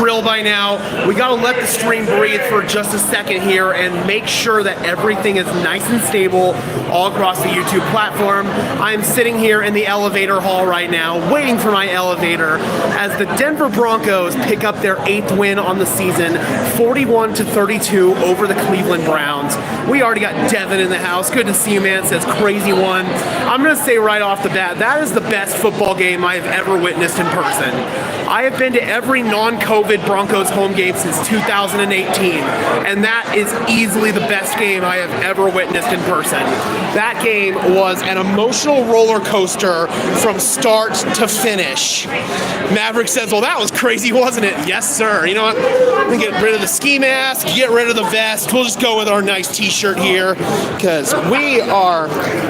drill by now. We got to let the stream breathe for just a second here and make sure that everything is nice and stable all across the YouTube platform. I'm sitting here in the elevator hall right now, waiting for my elevator as the Denver Broncos pick up their 8th win on the season, 41-32 over the Cleveland Browns. We already got Devin in the house. Good to see you, man. It says crazy one. I'm going to say right off the bat, that is the best football game I have ever witnessed in person. I have been to every non-COVID Broncos home game since 2018, and that is easily the best game I have ever witnessed in person. That game was an emotional roller coaster from start to finish. Maverick says, well, that was crazy, wasn't it? Yes, sir. You know what? We get rid of the ski mask, get rid of the vest. We'll just go with our nice t-shirt here because we are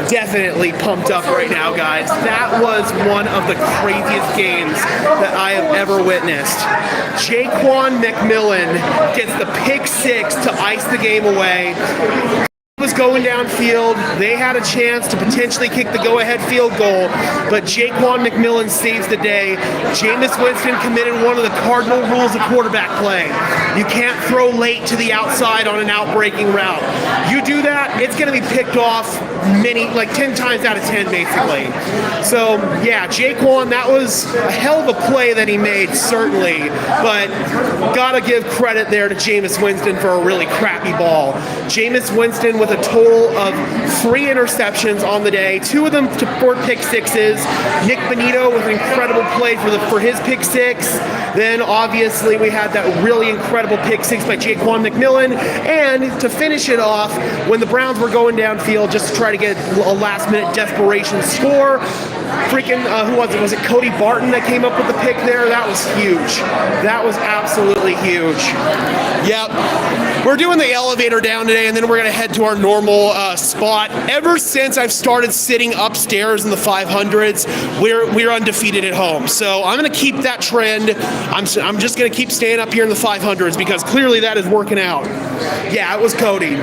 definitely pumped up right now, guys. That was one of the craziest games that I have ever witnessed. Jaquan McMillan gets the pick six to ice the game away. Was going downfield. They had a chance to potentially kick the go-ahead field goal, but Jaquan McMillan saves the day. Jameis Winston committed one of the cardinal rules of quarterback play. You can't throw late to the outside on an out-breaking route. You do that, it's going to be picked off 10 times out of 10, basically. So, yeah, Jaquan, that was a hell of a play that he made, certainly, but gotta give credit there to Jameis Winston for a really crappy ball. Jameis Winston with a total of 3 interceptions on the day, 2 of them for pick sixes. Nick Bonito with an incredible play for his pick six. Then obviously we had that really incredible pick six by Jaquan McMillan, and to finish it off, when the Browns were going downfield just to try to get a last-minute desperation score, freaking, who was it? Was it Cody Barton that came up with the pick there? That was huge. That was absolutely huge. Yep. We're doing the elevator down today, and then we're going to head to our normal spot. Ever since I've started sitting upstairs in the 500s, we're undefeated at home. So I'm going to keep that trend. I'm just going to keep staying up here in the 500s because clearly that is working out. Yeah, it was Cody.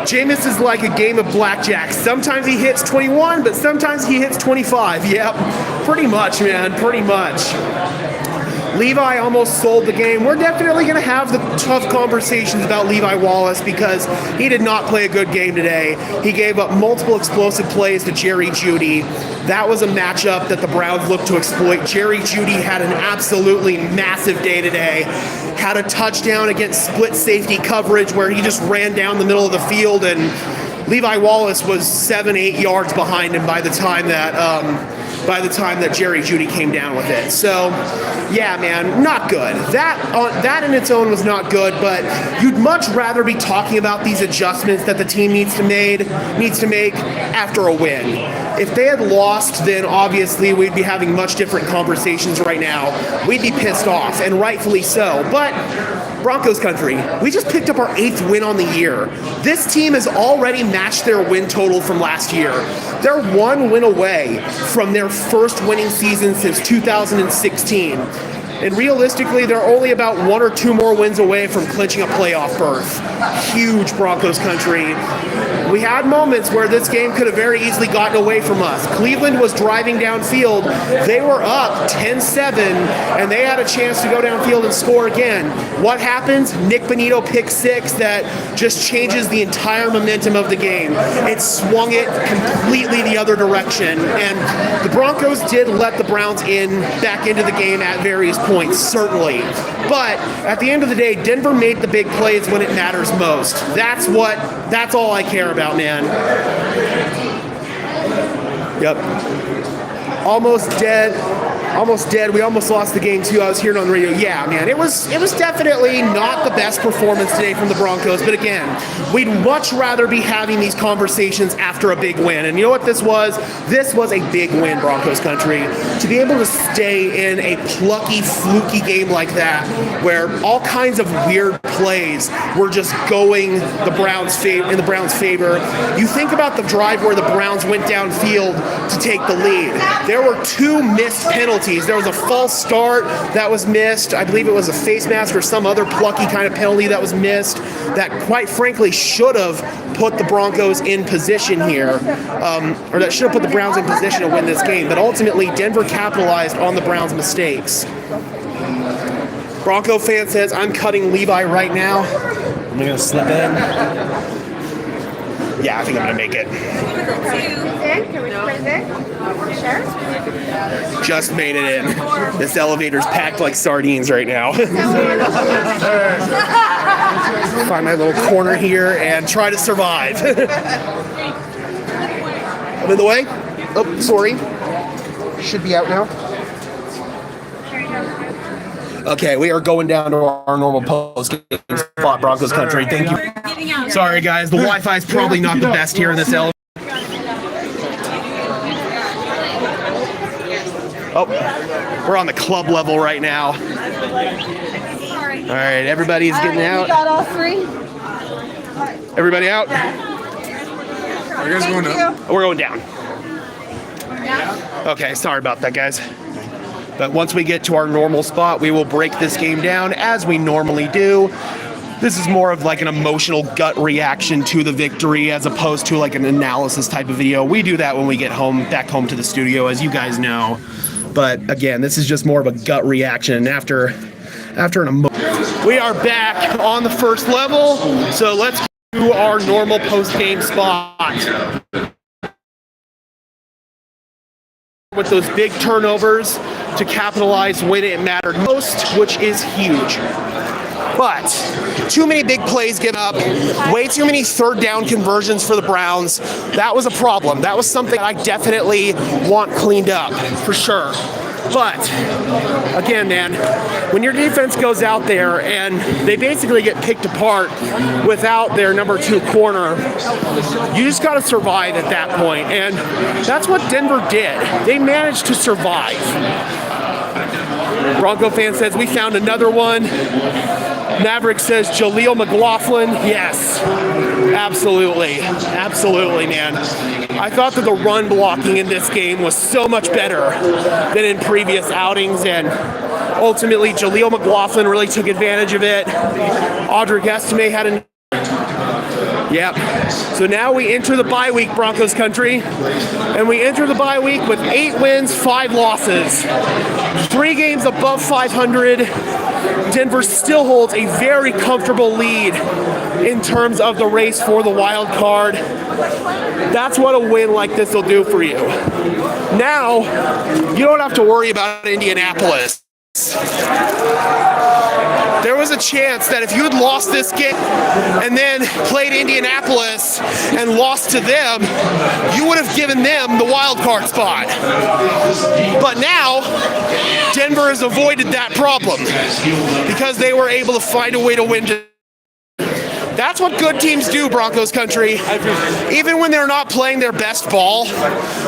Jameis is like a game of blackjack. Sometimes he hits 21, but sometimes he hits 25. Yep, pretty much, man, pretty much. Levi almost sold the game. We're definitely going to have the tough conversations about Levi Wallace because he did not play a good game today. He gave up multiple explosive plays to Jerry Jeudy. That was a matchup that the Browns looked to exploit. Jerry Jeudy had an absolutely massive day today. Had a touchdown against split safety coverage where he just ran down the middle of the field, and Levi Wallace was 7-8 yards behind him by the time that Jerry Jeudy came down with it. So, yeah, man, not good. That in its own was not good, but you'd much rather be talking about these adjustments that the team needs to make after a win. If they had lost, then obviously we'd be having much different conversations right now. We'd be pissed off, and rightfully so. But Broncos country, we just picked up our 8th win on the year. This team has already matched their win total from last year. They're 1 win away from their first winning season since 2016. And realistically, they're only about 1 or 2 more wins away from clinching a playoff berth. Huge Broncos country. We had moments where this game could have very easily gotten away from us. Cleveland was driving downfield. They were up 10-7, and they had a chance to go downfield and score again. What happens? Nick Bonito pick six that just changes the entire momentum of the game. It swung it completely the other direction, and the Broncos did let the Browns back into the game at various points, certainly. But at the end of the day, Denver made the big plays when it matters most. That's all I care about, man. Yep. Almost dead. We almost lost the game too. I was hearing on the radio. Yeah, man, it was definitely not the best performance today from the Broncos. But again, we'd much rather be having these conversations after a big win. And you know what this was? This was a big win, Broncos country. To be able to stay in a plucky, fluky game like that, where all kinds of weird plays were just going in the Browns' favor. You think about the drive where the Browns went downfield to take the lead. There were 2 missed penalties. There was a false start that was missed. I believe it was a face mask or some other plucky kind of penalty that was missed that quite frankly should have put the Broncos in position here, or that should have put the Browns in position to win this game. But ultimately, Denver capitalized on the Browns' mistakes. Bronco fan says, I'm cutting Levi right now. I'm gonna slip in. Yeah, I think I'm gonna make it. Can we put it in? Sure. Just made it in. This elevator's packed like sardines right now. Find my little corner here and try to survive. I'm in the way. Oh, sorry. Should be out now. Okay, we are going down to our normal post-game spot, Broncos country. Thank you. Sorry, guys. The Wi-Fi is probably not the best here in this elevator. Oh, we're on the club level right now. All right, everybody's getting out. We got all three. Everybody out? Are you guys going up? We're going down. Okay, sorry about that, guys. But once we get to our normal spot, we will break this game down as we normally do. This is more of like an emotional gut reaction to the victory as opposed to like an analysis type of video. We do that when we get back home to the studio, as you guys know. But again, this is just more of a gut reaction after an emotion. We are back on the first level, so let's do our normal post-game spot. With those big turnovers to capitalize when it mattered most, which is huge. But too many big plays given up, way too many third down conversions for the Browns. That was a problem. That was something I definitely want cleaned up, for sure. But again, man, when your defense goes out there and they basically get picked apart without their number 2 corner, you just got to survive at that point. And that's what Denver did. They managed to survive. Bronco fan says we found another one. Maverick says Jaleel McLaughlin. Yes, absolutely. Absolutely, man. I thought that the run blocking in this game was so much better than in previous outings, and ultimately Jaleel McLaughlin really took advantage of it. Audric Estime had an... Yep. So now we enter the bye week, Broncos country, and we enter the bye week with 8 wins, 5 losses. 3 games above 500. Denver still holds a very comfortable lead in terms of the race for the wild card. That's what a win like this will do for you. Now, you don't have to worry about Indianapolis. There was a chance that if you had lost this game and then played Indianapolis and lost to them, you would have given them the wild card spot. But now, Denver has avoided that problem because they were able to find a way to win. That's what good teams do, Broncos country. Even when they're not playing their best ball,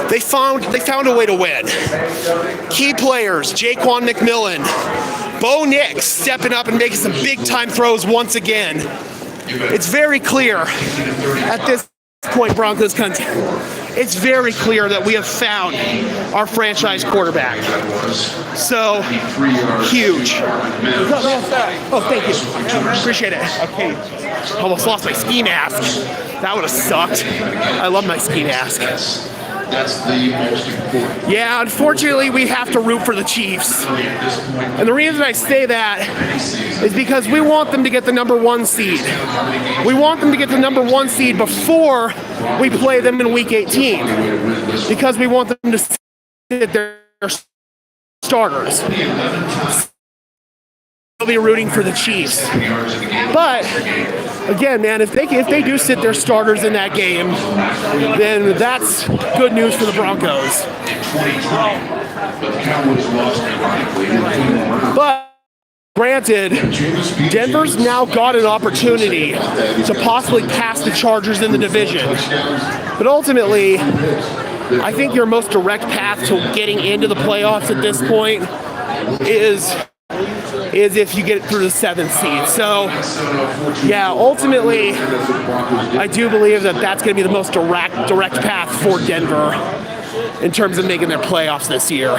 they found a way to win. Key players, Jaquan McMillan, Bo Nix stepping up and making some big-time throws once again. It's very clear at this point, Broncos country. It's very clear that we have found our franchise quarterback. So, huge. Oh, thank you. Appreciate it. Okay. Almost lost my ski mask. That would have sucked. I love my ski mask. That's the most important. Yeah, unfortunately, we have to root for the Chiefs. And the reason I say that is because we want them to get the number 1 seed. We want them to get the number 1 seed before we play them in Week 18. Because we want them to sit their starters. We'll be rooting for the Chiefs. But again, man, if they do sit their starters in that game, then that's good news for the Broncos. But granted, Denver's now got an opportunity to possibly pass the Chargers in the division. But ultimately, I think your most direct path to getting into the playoffs at this point is if you get through the 7th seed. So, yeah, ultimately, I do believe that that's going to be the most direct path for Denver in terms of making their playoffs this year.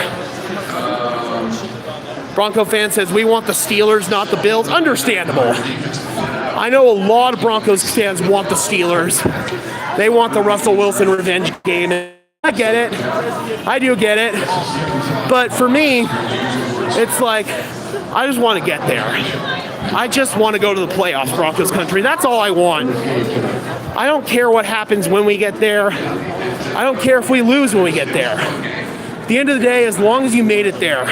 Bronco fan says, we want the Steelers, not the Bills. Understandable. I know a lot of Broncos fans want the Steelers. They want the Russell Wilson revenge game. I get it. I do get it. But for me, it's like, I just want to get there. I just want to go to the playoffs, Broncos country. That's all I want. I don't care what happens when we get there. I don't care if we lose when we get there. At the end of the day, as long as you made it there,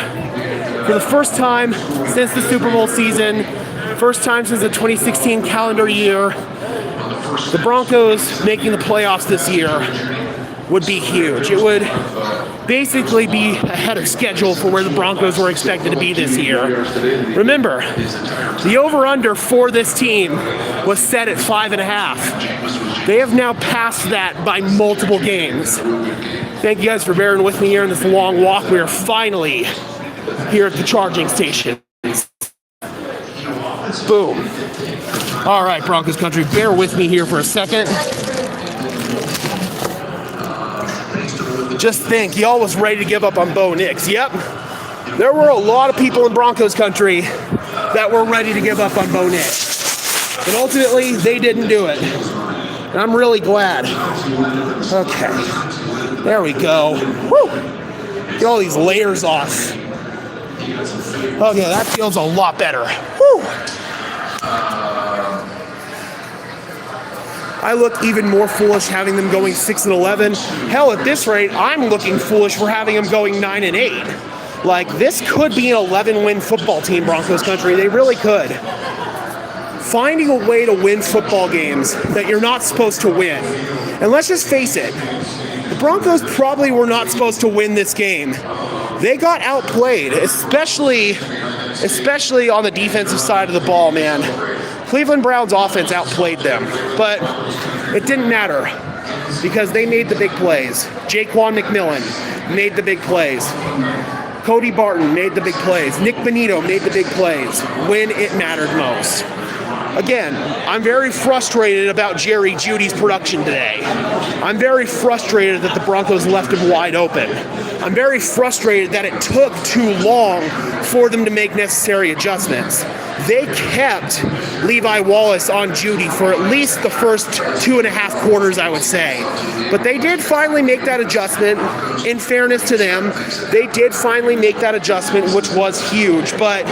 for the first time since the Super Bowl season, first time since the 2016 calendar year, the Broncos making the playoffs this year would be huge. It would basically be ahead of schedule for where the Broncos were expected to be this year. Remember, the over-under for this team was set at 5.5. They have now passed that by multiple games. Thank you guys for bearing with me here in this long walk. We are finally here at the charging station. Boom. All right, Broncos country, bear with me here for a second. Just think, y'all was ready to give up on Bo Nix. Yep, there were a lot of people in Broncos country that were ready to give up on Bo Nix. But ultimately, they didn't do it. And I'm really glad. Okay, there we go. Woo! Get all these layers off. Okay, that feels a lot better. Woo! I look even more foolish having them going 6-11. Hell, at this rate, I'm looking foolish for having them going 9-8. Like, this could be an 11-win football team, Broncos country. They really could. Finding a way to win football games that you're not supposed to win. And let's just face it, the Broncos probably were not supposed to win this game. They got outplayed, especially on the defensive side of the ball, man. Cleveland Browns offense outplayed them, but it didn't matter because they made the big plays. Jaquan McMillan made the big plays. Cody Barton made the big plays. Nick Bonito made the big plays when it mattered most. Again, I'm very frustrated about Jerry Jeudy's production today. I'm very frustrated that the Broncos left him wide open. I'm very frustrated that it took too long for them to make necessary adjustments. They kept Levi Wallace on Jeudy for at least the first 2.5 quarters, I would say. But they did finally make that adjustment. In fairness to them, they did finally make that adjustment, which was huge. But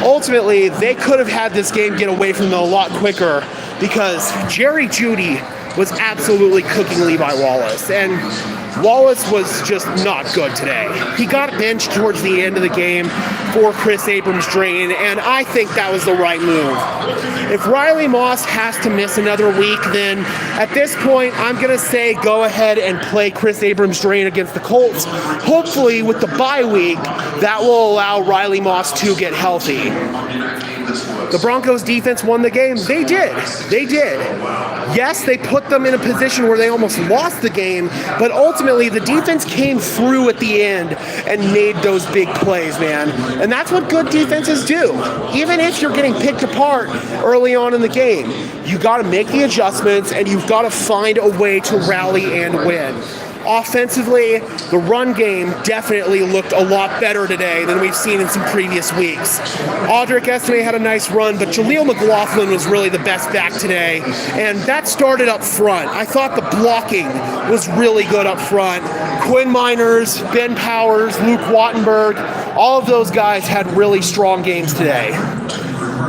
ultimately, they could have had this game get away from them a lot quicker because Jerry Jeudy was absolutely cooking Levi Wallace. And Wallace was just not good today. He got benched towards the end of the game for Chris Abrams' drain, and I think that was the right move. If Riley Moss has to miss another week, then at this point, I'm going to say go ahead and play Chris Abrams' drain against the Colts. Hopefully, with the bye week, that will allow Riley Moss to get healthy. The Broncos defense won the game. They did. They did. Yes, they put them in a position where they almost lost the game, but ultimately the defense came through at the end and made those big plays, man. And that's what good defenses do. Even if you're getting picked apart early on in the game, you got to make the adjustments and you've got to find a way to rally and win. Offensively, the run game definitely looked a lot better today than we've seen in some previous weeks. Audric Estime had a nice run, but Jaleel McLaughlin was really the best back today, and that started up front. I thought the blocking was really good up front. Quinn Miners, Ben Powers, Luke Wattenberg, all of those guys had really strong games today.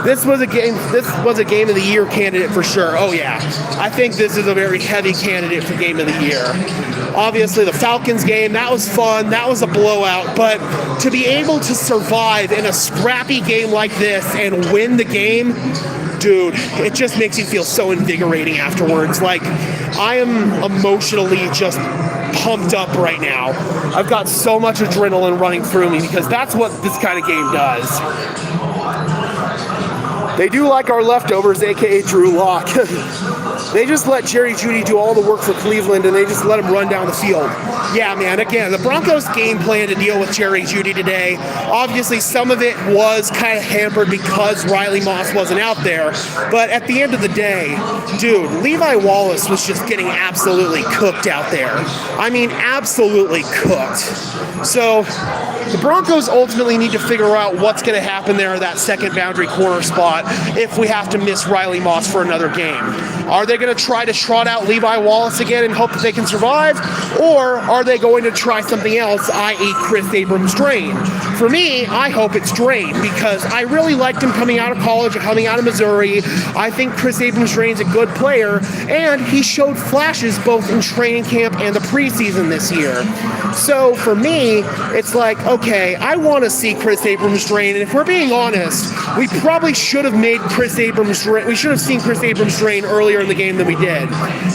This was a game of the year candidate for sure. Oh yeah, I think this is a very heavy candidate for game of the year. Obviously the Falcons game, that was fun, that was a blowout, but to be able to survive in a scrappy game like this and win the game, dude, it just makes you feel so invigorating afterwards. Like, I am emotionally just pumped up right now. I've got so much adrenaline running through me because that's what this kind of game does. They do like our leftovers, aka Drew Lock. They just let Jerry Jeudy do all the work for Cleveland, and they just let him run down the field. Yeah, man, again, the Broncos' game plan to deal with Jerry Jeudy today, obviously some of it was kind of hampered because Riley Moss wasn't out there, but at the end of the day, dude, Levi Wallace was just getting absolutely cooked out there. I mean, absolutely cooked. So the Broncos ultimately need to figure out what's going to happen there at that second boundary corner spot if we have to miss Riley Moss for another game. Are they going to try to trot out Levi Wallace again and hope that they can survive? Or are they going to try something else, i.e. Chris Abrams Drain? For me, I hope it's Drain, because I really liked him coming out of college and coming out of Missouri. I think Chris Abrams Drain's a good player, and he showed flashes both in training camp and the preseason this year. So for me, it's like, okay, I want to see Chris Abrams Drain, and if we're being honest, we probably should have made Chris Abrams Drain. We should have seen Chris Abrams Drain earlier in the game than we did.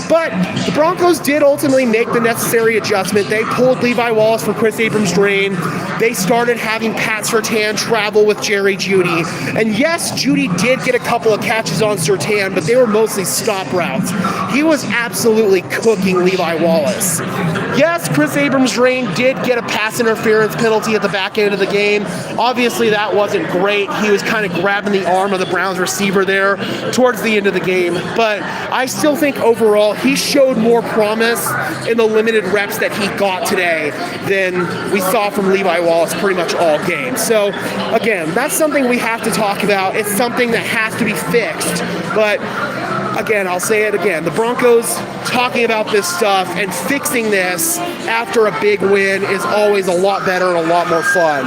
But the Broncos did ultimately make the necessary adjustment. They pulled Levi Wallace for Chris Abrams Drain. They started having Pat Surtain travel with Jerry Jeudy. And yes, Jeudy did get a couple of catches on Surtain, but they were mostly stop routes. He was absolutely cooking Levi Wallace. Yes, Chris Abrams Drain did get a pass interference penalty at the back end of the game. Obviously, that wasn't great. He was kind of grabbing the arm of the Browns receiver there towards the end of the game. But I still think overall, he showed more promise in the limited reps that he got today than we saw from Levi Wallace pretty much all game. So, again, that's something we have to talk about. It's something that has to be fixed. But again, I'll say it again. The Broncos talking about this stuff and fixing this after a big win is always a lot better and a lot more fun.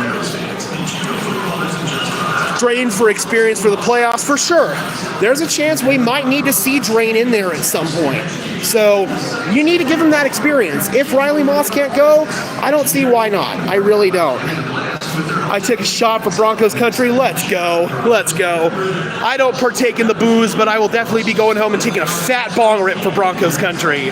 Drain for experience for the playoffs, for sure. There's a chance we might need to see Drain in there at some point. So you need to give him that experience. If Riley Moss can't go, I don't see why not. I really don't. I take a shot for Broncos country. Let's go. Let's go. I don't partake in the booze, but I will definitely be going home and taking a fat bong rip for Broncos country.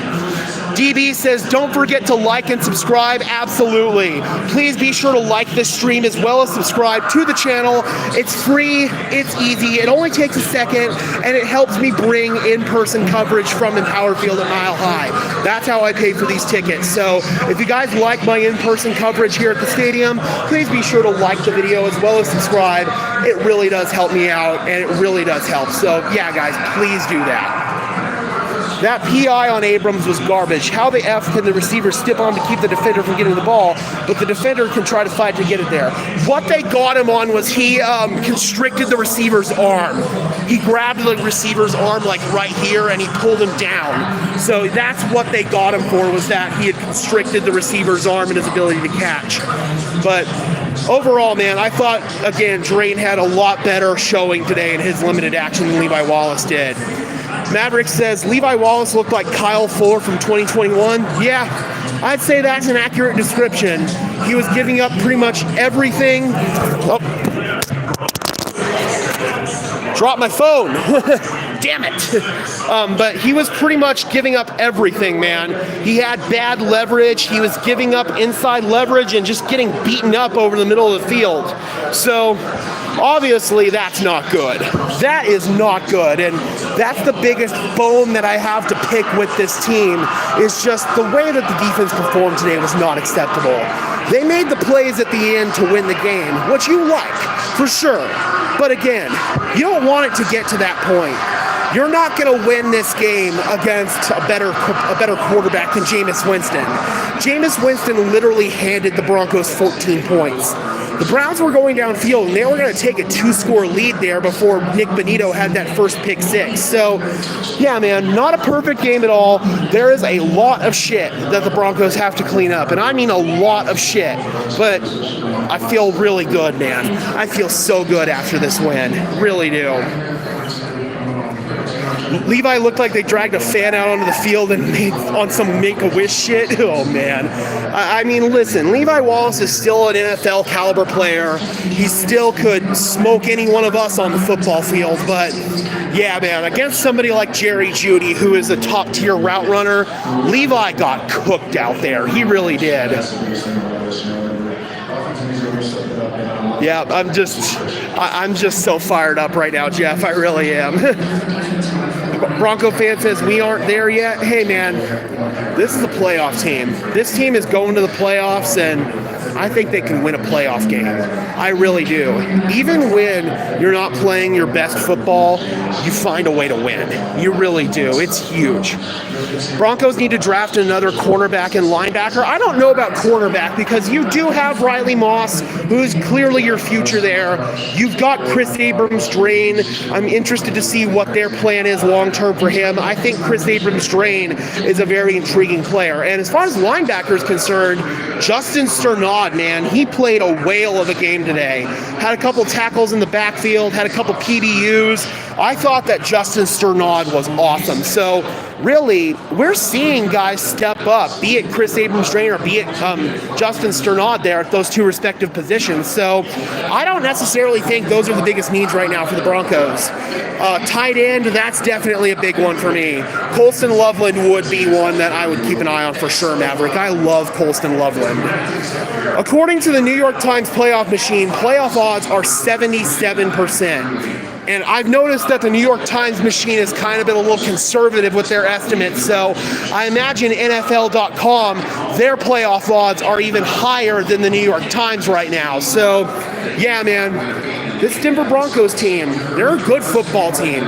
DB says, don't forget to like and subscribe. Absolutely. Please be sure to like this stream as well as subscribe to the channel. It's free. It's easy. It only takes a second, and it helps me bring in-person coverage from Empower Field at Mile High. That's how I pay for these tickets. So if you guys like my in-person coverage here at the stadium, please be sure to like the video as well as subscribe. It really does help me out, and it really does help. So yeah, guys, please do that. That PI on Abrams was garbage. How the F can the receiver step on to keep the defender from getting the ball, but the defender can try to fight to get it there? What they got him on was he constricted the receiver's arm. He grabbed the receiver's arm like right here and he pulled him down. So that's what they got him for, was that he had constricted the receiver's arm and his ability to catch. But overall, man, I thought, again, Drain had a lot better showing today in his limited action than Levi Wallace did. Maverick says, Levi Wallace looked like Kyle Fuller from 2021. Yeah, I'd say that's an accurate description. He was giving up pretty much everything. Oh. Dropped my phone. Damn it. But he was pretty much giving up everything, man. He had bad leverage. He was giving up inside leverage and just getting beaten up over the middle of the field. So obviously that's not good. That is not good. And that's the biggest bone that I have to pick with this team, is just the way that the defense performed today was not acceptable. They made the plays at the end to win the game, which you like, for sure. But again, you don't want it to get to that point. You're not going to win this game against a better quarterback than Jameis Winston. Jameis Winston literally handed the Broncos 14 points. The Browns were going downfield, and they were going to take a 2-score lead there before Nick Bonito had that first pick six. So, yeah, man, not a perfect game at all. There is a lot of shit that the Broncos have to clean up, and I mean a lot of shit. But I feel really good, man. I feel so good after this win. Really do. Levi looked like they dragged a fan out onto the field and made on some Make-A-Wish shit. Oh, man. I mean, listen, Levi Wallace is still an NFL caliber player. He still could smoke any one of us on the football field. But, yeah, man, against somebody like Jerry Jeudy, who is a top-tier route runner, Levi got cooked out there. He really did. Yeah, I'm just so fired up right now, Jeff. I really am. Bronco fan says we aren't there yet. Hey, man, this is a playoff team. This team is going to the playoffs, and I think they can win a playoff game. I really do. Even when you're not playing your best football, you find a way to win. You really do. It's huge. Broncos need to draft another cornerback and linebacker. I don't know about cornerback because you do have Riley Moss, who's clearly your future there. You've got Chris Abrams-Drain. I'm interested to see what their plan is long-term for him. I think Chris Abrams-Drain is a very intriguing player. And as far as linebacker is concerned, Justin Sternad, man, he played a whale of a game today. Had a couple tackles in the backfield, had a couple PBUs. I thought that Justin Sternad was awesome. So really, we're seeing guys step up, be it Chris Abrams-Drain or be it Justin Sternad there at those two respective positions. So I don't necessarily think those are the biggest needs right now for the Broncos. Tight end, that's definitely a big one for me. Colston Loveland would be one that I would keep an eye on for sure, Maverick. I love Colston Loveland. According to the New York Times playoff machine, playoff odds are 77%. And I've noticed that the New York Times machine has kind of been a little conservative with their estimates. So I imagine NFL.com, their playoff odds are even higher than the New York Times right now. So, yeah, man, this Denver Broncos team, they're a good football team.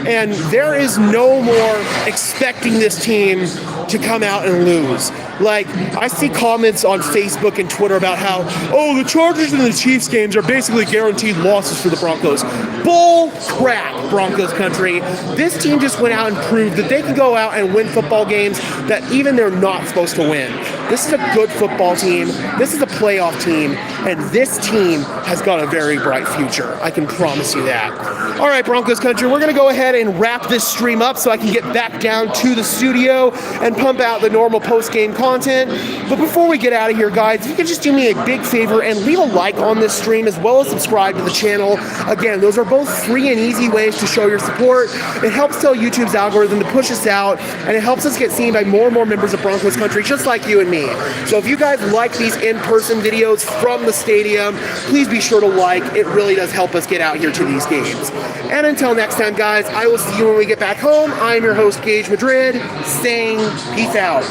And there is no more expecting this team to come out and lose. Like, I see comments on Facebook and Twitter about how, oh, the Chargers and the Chiefs games are basically guaranteed losses for the Broncos. Bull crap, Broncos country. This team just went out and proved that they can go out and win football games that even they're not supposed to win. This is a good football team. This is a playoff team. And this team has got a very bright future. I can promise you that. All right, Broncos country, we're going to go ahead and wrap this stream up so I can get back down to the studio and pump out the normal post-game content. But before we get out of here, guys, if you could just do me a big favor and leave a like on this stream as well as subscribe to the channel. Again, those are both free and easy ways to show your support. It helps tell YouTube's algorithm to push us out, and it helps us get seen by more and more members of Broncos country, just like you and me. So if you guys like these in-person videos from the stadium, please be sure to like. It really does help us get out here to these games. And until next time, guys, I will see you when we get back home. I'm your host, Gage Madrid, saying peace out.